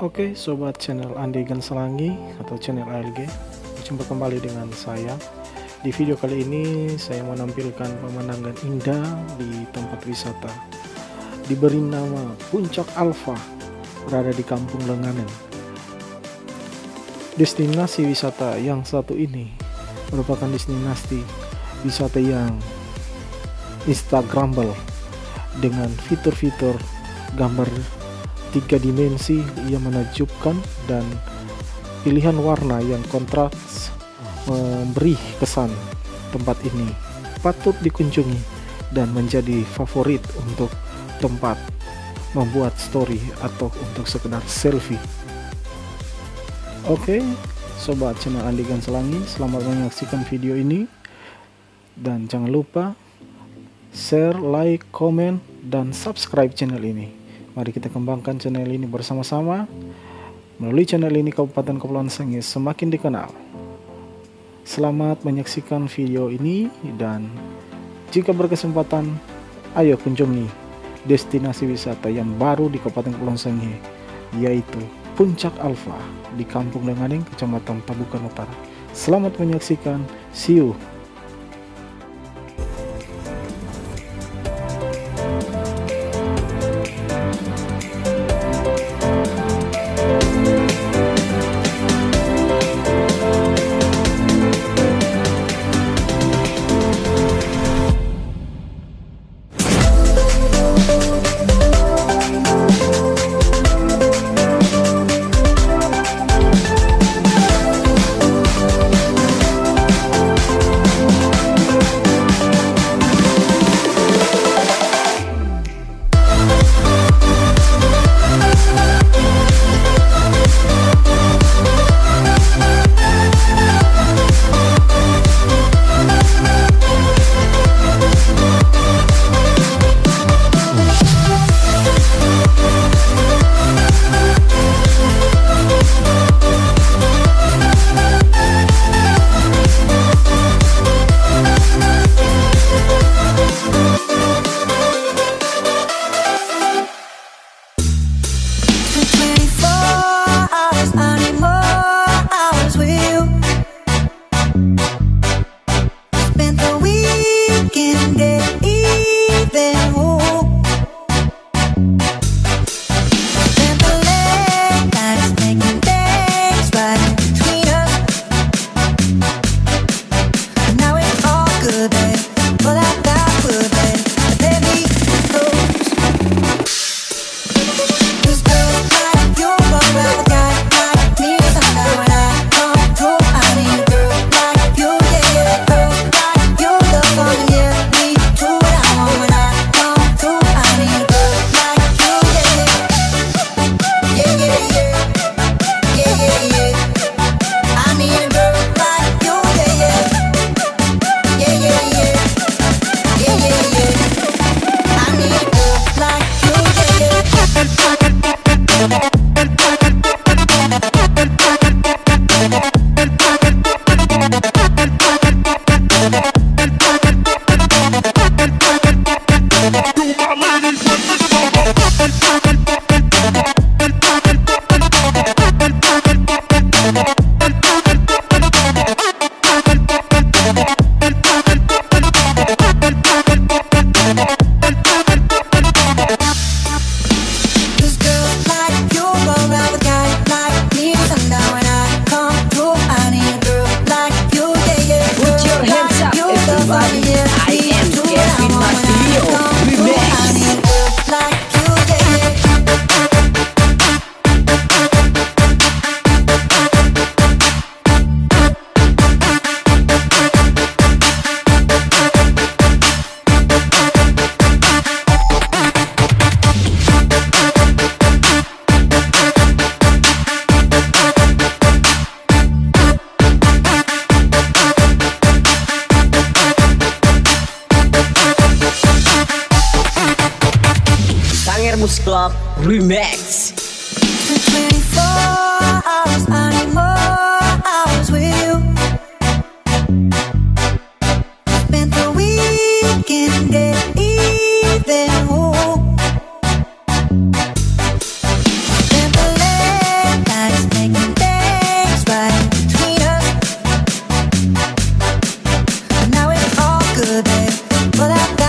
Oke sobat channel Andi Ganselangi atau channel ALG, jumpa kembali dengan saya. Di video kali ini saya menampilkan pemandangan indah di tempat wisata diberi nama Puncak Alfa, berada di Kampung Lenganen. Destinasi wisata yang satu ini merupakan destinasi wisata yang instagramable dengan fitur-fitur gambar 3 dimensi yang menakjubkan dan pilihan warna yang kontras memberi kesan tempat ini patut dikunjungi dan menjadi favorit untuk tempat membuat story atau untuk sekedar selfie. Oke, sobat channel Andi Ganselangi, selamat menyaksikan video ini dan jangan lupa share, like, komen, dan subscribe channel ini. Mari kita kembangkan channel ini bersama-sama. Melalui channel ini Kabupaten Kepulauan Sangihe semakin dikenal. Selamat menyaksikan video ini dan jika berkesempatan, ayo kunjungi destinasi wisata yang baru di Kabupaten Kepulauan Sangihe, yaitu Puncak Alfa di Kampung Lenganen, Kecamatan Tabukan Utara. Selamat menyaksikan, see you. Club Remix. 24 hours, I need more hours with you. Spent the weekend getting even. Spent the late But I got